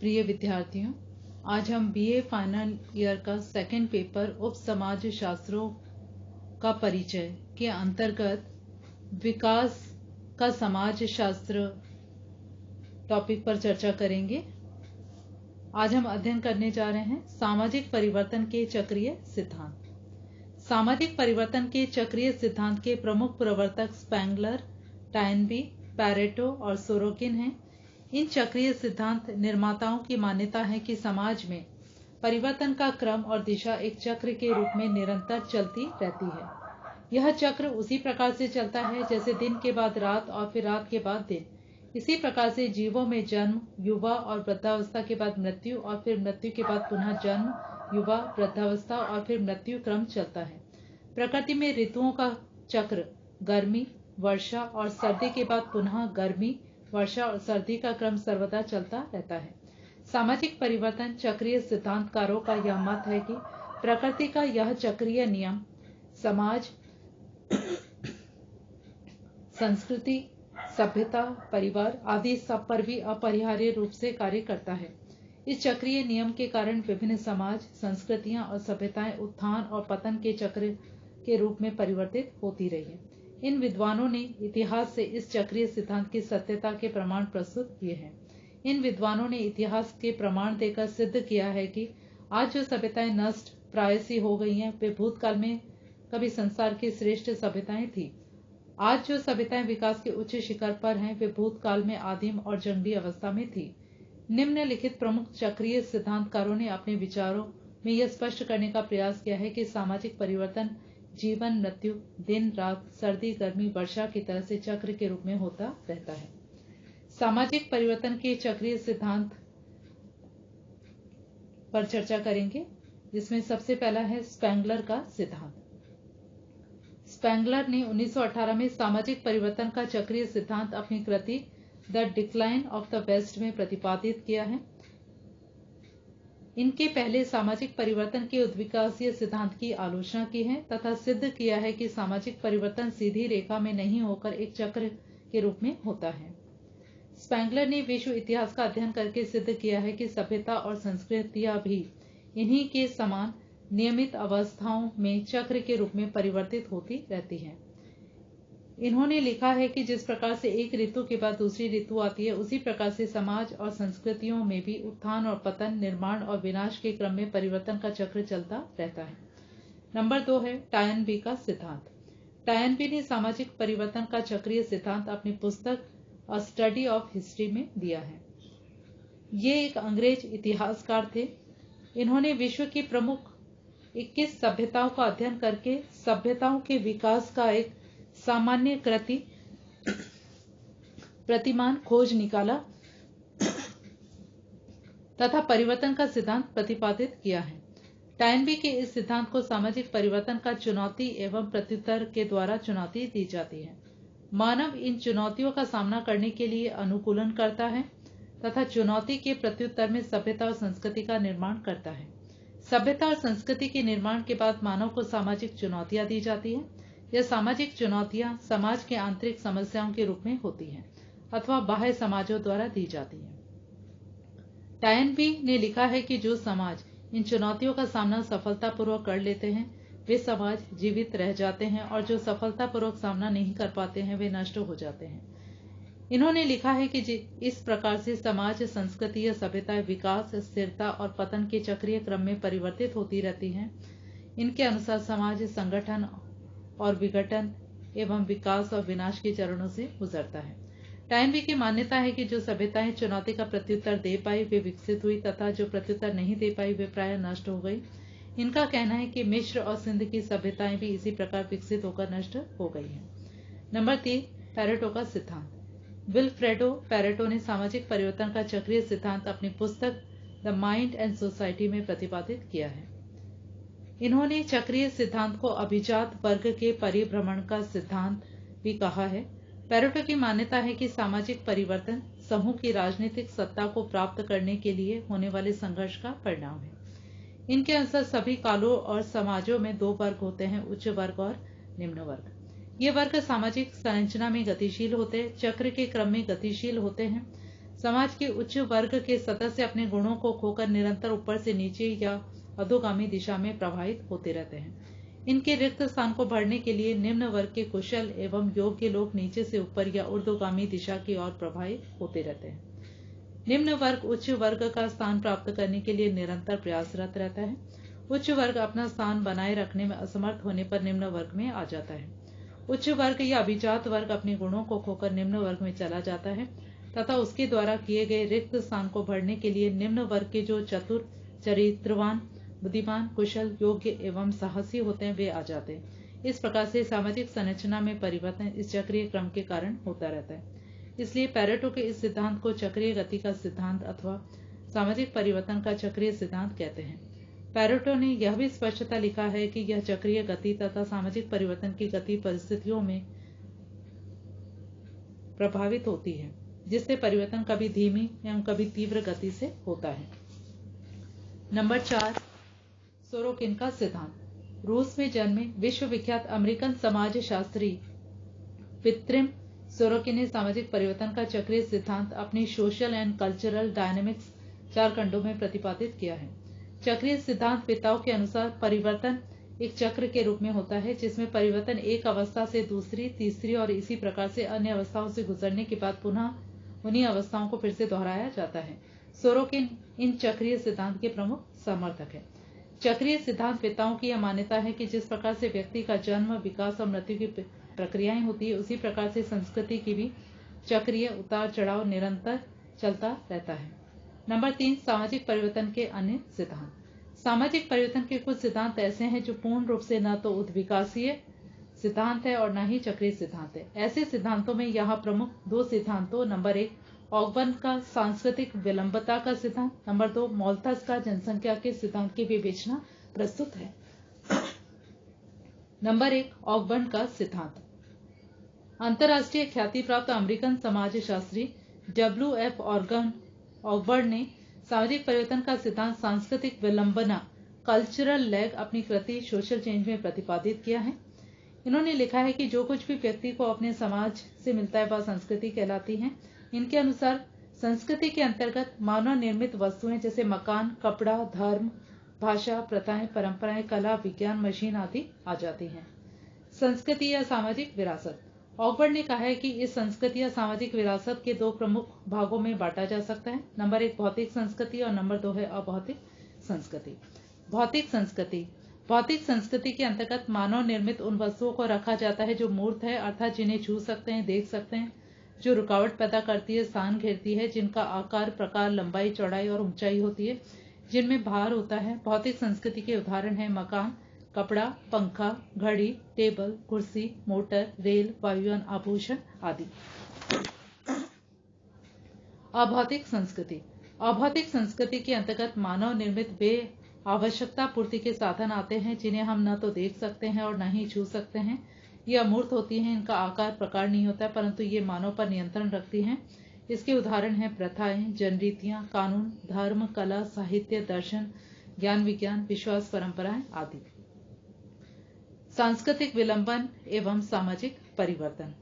प्रिय विद्यार्थियों, आज हम बीए फाइनल ईयर का सेकंड पेपर उप समाज शास्त्रों का परिचय के अंतर्गत विकास का समाज शास्त्र टॉपिक पर चर्चा करेंगे। आज हम अध्ययन करने जा रहे हैं सामाजिक परिवर्तन के चक्रीय सिद्धांत। सामाजिक परिवर्तन के चक्रीय सिद्धांत के प्रमुख प्रवर्तक स्पेंगलर, टायनबी, पैरेटो और सोरोकिन हैं। इन चक्रीय सिद्धांत निर्माताओं की मान्यता है कि समाज में परिवर्तन का क्रम और दिशा एक चक्र के रूप में निरंतर चलती रहती है। यह चक्र उसी प्रकार से चलता है जैसे दिन के बाद रात और फिर रात के बाद दिन। इसी प्रकार से जीवों में जन्म, युवा और वृद्धावस्था के बाद मृत्यु और फिर मृत्यु के बाद पुनः जन्म, युवा, वृद्धावस्था और फिर मृत्यु क्रम चलता है। प्रकृति में ऋतुओं का चक्र गर्मी, वर्षा और सर्दी के बाद पुनः गर्मी, वर्षा और सर्दी का क्रम सर्वदा चलता रहता है। सामाजिक परिवर्तन चक्रीय सिद्धांतकारों का यह मत है कि प्रकृति का यह चक्रीय नियम समाज, संस्कृति, सभ्यता, परिवार आदि सब पर भी अपरिहार्य रूप से कार्य करता है। इस चक्रीय नियम के कारण विभिन्न समाज, संस्कृतियां और सभ्यताएं उत्थान और पतन के चक्र के रूप में परिवर्तित होती रही है। इन विद्वानों ने इतिहास से इस चक्रीय सिद्धांत की सत्यता के प्रमाण प्रस्तुत किए हैं। इन विद्वानों ने इतिहास के प्रमाण देकर सिद्ध किया है कि आज जो सभ्यताएं नष्ट प्राय सी हो गई हैं, वे भूतकाल में कभी संसार की श्रेष्ठ सभ्यताएं थी। आज जो सभ्यताएं विकास के उच्च शिखर पर हैं, वे भूतकाल में आदिम और जंगली अवस्था में थी। निम्नलिखित प्रमुख चक्रीय सिद्धांतकारों ने अपने विचारों में यह स्पष्ट करने का प्रयास किया है कि सामाजिक परिवर्तन जीवन, मृत्यु, दिन, रात, सर्दी, गर्मी, वर्षा की तरह से चक्र के रूप में होता रहता है। सामाजिक परिवर्तन के चक्रीय सिद्धांत पर चर्चा करेंगे, जिसमें सबसे पहला है स्पेंगलर का सिद्धांत। स्पेंगलर ने 1918 में सामाजिक परिवर्तन का चक्रीय सिद्धांत अपनी कृति the decline of the West में प्रतिपादित किया है। इनके पहले सामाजिक परिवर्तन के उद्विकासीय सिद्धांत की आलोचना की है तथा सिद्ध किया है कि सामाजिक परिवर्तन सीधी रेखा में नहीं होकर एक चक्र के रूप में होता है। स्पेंगलर ने विश्व इतिहास का अध्ययन करके सिद्ध किया है कि सभ्यता और संस्कृतियां भी इन्हीं के समान नियमित अवस्थाओं में चक्र के रूप में परिवर्तित होती रहती हैं। इन्होंने लिखा है कि जिस प्रकार से एक ऋतु के बाद दूसरी ऋतु आती है, उसी प्रकार से समाज और संस्कृतियों में भी उत्थान और पतन, निर्माण और विनाश के क्रम में परिवर्तन का चक्र चलता रहता है। नंबर 2 है टायनबी का सिद्धांत। टायनबी ने सामाजिक परिवर्तन का चक्रीय सिद्धांत अपनी पुस्तक अ स्टडी ऑफ हिस्ट्री में दिया है। ये एक अंग्रेज इतिहासकार थे। इन्होंने विश्व की प्रमुख 21 सभ्यताओं का अध्ययन करके सभ्यताओं के विकास का एक सामान्य कृति प्रतिमान खोज निकाला तथा परिवर्तन का सिद्धांत प्रतिपादित किया है। टायनबी के इस सिद्धांत को सामाजिक परिवर्तन का चुनौती एवं प्रत्युत्तर के द्वारा चुनौती दी जाती है। मानव इन चुनौतियों का सामना करने के लिए अनुकूलन करता है तथा चुनौती के प्रत्युत्तर में सभ्यता और संस्कृति का निर्माण करता है। सभ्यता और संस्कृति के निर्माण के बाद मानव को सामाजिक चुनौतियां दी जाती है। यह सामाजिक चुनौतियां समाज के आंतरिक समस्याओं के रूप में होती हैं अथवा बाह्य समाजों द्वारा दी जाती हैं। टायनबी ने लिखा है कि जो समाज इन चुनौतियों का सामना सफलतापूर्वक कर लेते हैं, वे समाज जीवित रह जाते हैं और जो सफलतापूर्वक सामना नहीं कर पाते हैं, वे नष्ट हो जाते हैं। इन्होंने लिखा है कि इस प्रकार से समाज, संस्कृति या सभ्यता विकास, स्थिरता और पतन के चक्रीय क्रम में परिवर्तित होती रहती हैं। इनके अनुसार समाज संगठन और विघटन एवं विकास और विनाश के चरणों से गुजरता है। टायनबी की मान्यता है कि जो सभ्यताएं चुनौती का प्रत्युत्तर दे पाई, वे विकसित हुई तथा जो प्रत्युत्तर नहीं दे पाई, वे प्राय नष्ट हो गई। इनका कहना है कि मिस्र और सिंध की सभ्यताएं भी इसी प्रकार विकसित होकर नष्ट हो गई हैं। नंबर 3 पैरेटो का सिद्धांत। विल्फ्रेडो पैरेटो ने सामाजिक परिवर्तन का चक्रीय सिद्धांत अपनी पुस्तक द माइंड एंड सोसाइटी में प्रतिपादित किया है। इन्होंने चक्रीय सिद्धांत को अभिजात वर्ग के परिभ्रमण का सिद्धांत भी कहा है। पैरेटो की मान्यता है कि सामाजिक परिवर्तन समूह की राजनीतिक सत्ता को प्राप्त करने के लिए होने वाले संघर्ष का परिणाम है। इनके अनुसार सभी कालों और समाजों में 2 वर्ग होते हैं, उच्च वर्ग और निम्न वर्ग। ये वर्ग सामाजिक संरचना में गतिशील होते हैं, चक्र के क्रम में गतिशील होते हैं। समाज के उच्च वर्ग के सदस्य अपने गुणों को खोकर निरंतर ऊपर से नीचे या अधोगामी दिशा में प्रवाहित होते रहते हैं। इनके रिक्त स्थान को भरने के लिए निम्न वर्ग के कुशल एवं योग्य लोग नीचे से ऊपर या ऊर्ध्वगामी दिशा की ओर प्रवाहित होते रहते हैं। निम्न वर्ग उच्च वर्ग का स्थान प्राप्त करने के लिए निरंतर प्रयासरत रहता है। उच्च वर्ग अपना स्थान बनाए रखने में असमर्थ होने पर निम्न वर्ग में आ जाता है। उच्च वर्ग या अभिजात वर्ग अपने गुणों को खोकर निम्न वर्ग में चला जाता है तथा उसके द्वारा किए गए रिक्त स्थान को भरने के लिए निम्न वर्ग के जो चतुर, चरित्रवान, बुद्धिमान, कुशल, योग्य एवं साहसी होते हैं वे आ जाते हैं। इस प्रकार से सामाजिक संरचना में परिवर्तन इस चक्रीय क्रम के कारण होता रहता है। इसलिए पैरेटो के इस सिद्धांत को चक्रीय गति का सिद्धांत अथवा सामाजिक परिवर्तन का चक्रीय सिद्धांत कहते हैं। पैरेटो ने यह भी स्पष्टता लिखा है कि यह चक्रीय गति तथा सामाजिक परिवर्तन की गति परिस्थितियों में प्रभावित होती है, जिससे परिवर्तन कभी धीमी एवं कभी तीव्र गति से होता है। नंबर 4, सोरोकिन का सिद्धांत। रूस में जन्मे विश्व विख्यात अमेरिकन समाजशास्त्री पित्रिम सोरोकिन ने सामाजिक परिवर्तन का चक्रीय सिद्धांत अपनी सोशल एंड कल्चरल डायनेमिक्स 4 खंडों में प्रतिपादित किया है। चक्रीय सिद्धांत पिताओं के अनुसार परिवर्तन एक चक्र के रूप में होता है, जिसमें परिवर्तन एक अवस्था से दूसरी, तीसरी और इसी प्रकार से अन्य अवस्थाओं से गुजरने के बाद पुनः उन्हीं अवस्थाओं को फिर से दोहराया जाता है। सोरोकिन इन चक्रीय सिद्धांत के प्रमुख समर्थक है। चक्रीय सिद्धांत पिताओं की यह मान्यता है कि जिस प्रकार से व्यक्ति का जन्म, विकास और मृत्यु की प्रक्रियाएं होती है, उसी प्रकार से संस्कृति की भी चक्रीय उतार चढ़ाव निरंतर चलता रहता है। नंबर 3, सामाजिक परिवर्तन के अन्य सिद्धांत। सामाजिक परिवर्तन के कुछ सिद्धांत ऐसे हैं जो पूर्ण रूप से न तो उद्विकासीय सिद्धांत है और न ही चक्रीय सिद्धांत है। ऐसे सिद्धांतों में यहाँ प्रमुख 2 सिद्धांतों नंबर 1 ऑगबर्न का सांस्कृतिक विलंबता का सिद्धांत, नंबर 2 माल्थस का जनसंख्या के सिद्धांत की विवेचना प्रस्तुत है। नंबर 1 ऑगबर्न का सिद्धांत। अंतरराष्ट्रीय ख्याति प्राप्त अमेरिकन समाजशास्त्री WF ऑगबर्न ने सामाजिक परिवर्तन का सिद्धांत सांस्कृतिक विलंबना कल्चरल लैग अपनी कृति सोशल चेंज में प्रतिपादित किया है। इन्होंने लिखा है कि जो कुछ भी व्यक्ति को अपने समाज से मिलता है वह संस्कृति कहलाती है। इनके अनुसार संस्कृति के अंतर्गत मानव निर्मित वस्तुएं जैसे मकान, कपड़ा, धर्म, भाषा, प्रथाएं, परंपराएं, कला, विज्ञान, मशीन आदि आ जाती हैं। संस्कृति या सामाजिक विरासत। ऑगबर्न ने कहा है कि इस संस्कृति या सामाजिक विरासत के 2 प्रमुख भागों में बांटा जा सकता है। नंबर 1 भौतिक संस्कृति और नंबर 2 है अभौतिक संस्कृति। भौतिक संस्कृति। भौतिक संस्कृति के अंतर्गत मानव निर्मित उन वस्तुओं को रखा जाता है जो मूर्त है, अर्थात जिन्हें छू सकते हैं, देख सकते हैं, जो रुकावट पैदा करती है, स्थान घेरती है, जिनका आकार, प्रकार, लंबाई, चौड़ाई और ऊंचाई होती है, जिनमें भार होता है। भौतिक संस्कृति के उदाहरण है मकान, कपड़ा, पंखा, घड़ी, टेबल, कुर्सी, मोटर, रेल, वायुयान, आभूषण आदि। अभौतिक संस्कृति। अभौतिक संस्कृति के अंतर्गत मानव निर्मित वे आवश्यकता पूर्ति के साधन आते हैं जिन्हें हम न तो देख सकते हैं और न ही छू सकते हैं। ये अमूर्त होती हैं, इनका आकार प्रकार नहीं होता, परंतु ये मानव पर नियंत्रण रखती हैं। इसके उदाहरण हैं प्रथाएं, जनरीतियां, कानून, धर्म, कला, साहित्य, दर्शन, ज्ञान विज्ञान, विश्वास, परंपराएं आदि। सांस्कृतिक विलंबन एवं सामाजिक परिवर्तन।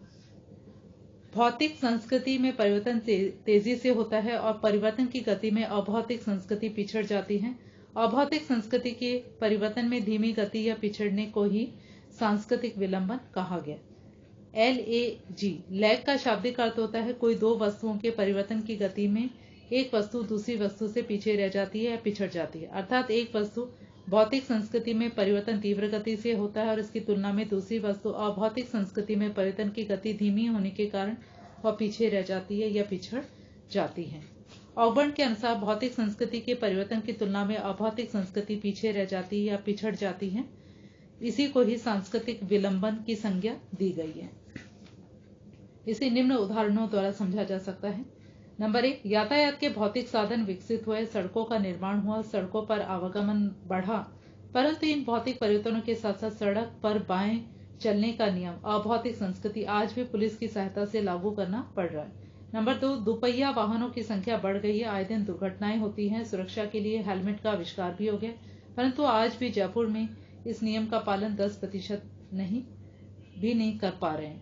भौतिक संस्कृति में परिवर्तन तेजी से होता है और परिवर्तन की गति में अभौतिक संस्कृति पिछड़ जाती है। अभौतिक संस्कृति के परिवर्तन में धीमी गति या पिछड़ने को ही सांस्कृतिक विलंबन कहा गया। LAG लैग का शाब्दिक अर्थ होता है कोई 2 वस्तुओं के परिवर्तन की गति में एक वस्तु दूसरी वस्तु से पीछे रह जाती है या पिछड़ जाती है, अर्थात एक वस्तु भौतिक संस्कृति में परिवर्तन तीव्र गति से होता है और इसकी तुलना में दूसरी वस्तु अभौतिक संस्कृति में परिवर्तन की गति धीमी होने के कारण वह पीछे रह जाती है या पिछड़ जाती है। ऑगबर्न के अनुसार भौतिक संस्कृति के परिवर्तन की तुलना में अभौतिक संस्कृति पीछे रह जाती है या पिछड़ जाती है। इसी को ही सांस्कृतिक विलंबन की संज्ञा दी गई है। इसे निम्न उदाहरणों द्वारा समझा जा सकता है। नंबर 1 यातायात के भौतिक साधन विकसित हुए, सड़कों का निर्माण हुआ, सड़कों पर आवागमन बढ़ा, परंतु इन भौतिक परिवर्तनों के साथ साथ सड़क पर बाएं चलने का नियम अभौतिक संस्कृति आज भी पुलिस की सहायता से लागू करना पड़ रहा है। नंबर 2 दुपहिया वाहनों की संख्या बढ़ गई है, आए दिन दुर्घटनाएं होती हैं, सुरक्षा के लिए हेलमेट का आविष्कार भी हो गया, परंतु आज भी जयपुर में इस नियम का पालन 10% नहीं कर पा रहे हैं।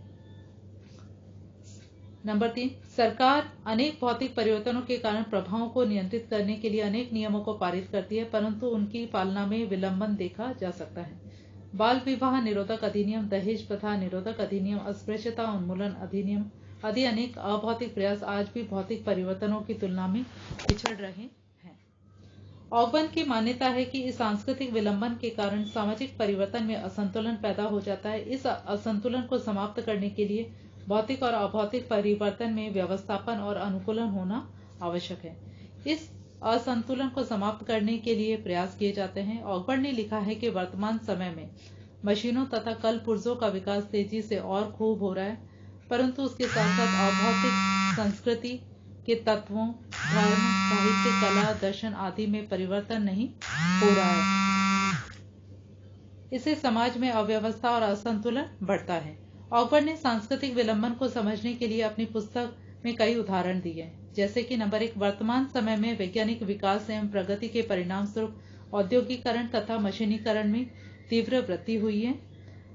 नंबर 3, सरकार अनेक भौतिक परिवर्तनों के कारण प्रभावों को नियंत्रित करने के लिए अनेक नियमों को पारित करती है, परंतु उनकी पालना में विलंबन देखा जा सकता है। बाल विवाह निरोधक अधिनियम, दहेज प्रथा निरोधक अधिनियम, अस्पृश्यता उन्मूलन अधिनियम आदि अनेक अभौतिक प्रयास आज भी भौतिक परिवर्तनों की तुलना में पिछड़ रहे हैं। ऑगबर्न की मान्यता है कि इस सांस्कृतिक विलंबन के कारण सामाजिक परिवर्तन में असंतुलन पैदा हो जाता है। इस असंतुलन को समाप्त करने के लिए भौतिक और अभौतिक परिवर्तन में व्यवस्थापन और अनुकूलन होना आवश्यक है। इस असंतुलन को समाप्त करने के लिए प्रयास किए जाते हैं। ऑगबर्न ने लिखा है कि वर्तमान समय में मशीनों तथा कल पुर्जों का विकास तेजी से और खूब हो रहा है, परंतु उसके साथ साथ अभौतिक संस्कृति के तत्वों, धर्म, साहित्य, कला, दर्शन आदि में परिवर्तन नहीं हो रहा है। इससे समाज में अव्यवस्था और असंतुलन बढ़ता है। ऑगबर्न ने सांस्कृतिक विलंबन को समझने के लिए अपनी पुस्तक में कई उदाहरण दिए हैं, जैसे कि नंबर 1, वर्तमान समय में वैज्ञानिक विकास एवं प्रगति के परिणाम स्वरूप औद्योगिकरण तथा मशीनीकरण में तीव्र वृद्धि हुई है।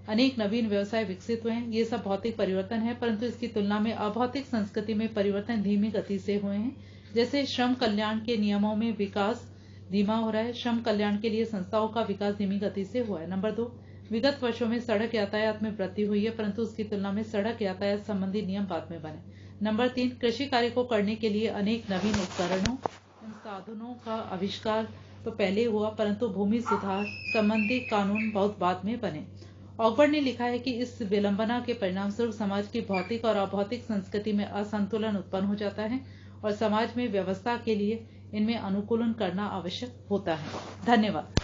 अनेक नवीन व्यवसाय विकसित हुए हैं। ये सब भौतिक परिवर्तन है, परंतु इसकी तुलना में अभौतिक संस्कृति में परिवर्तन धीमी गति से हुए हैं। जैसे श्रम कल्याण के नियमों में विकास धीमा हो रहा है। श्रम कल्याण के लिए संस्थाओं का विकास धीमी गति से हुआ है। नंबर 2, विगत वर्षों में सड़क यातायात में वृद्धि हुई है, परंतु उसकी तुलना में सड़क यातायात संबंधी नियम बाद में बने। नंबर 3, कृषि कार्य को करने के लिए अनेक नवीन उपकरणों एवं साधनों का आविष्कार तो पहले हुआ, परंतु भूमि सुधार संबंधी कानून बहुत बाद में बने। ऑगबर्न ने लिखा है कि इस विलंबना के परिणाम स्वरूप समाज की भौतिक और अभौतिक संस्कृति में असंतुलन उत्पन्न हो जाता है और समाज में व्यवस्था के लिए इनमें अनुकूलन करना आवश्यक होता है। धन्यवाद।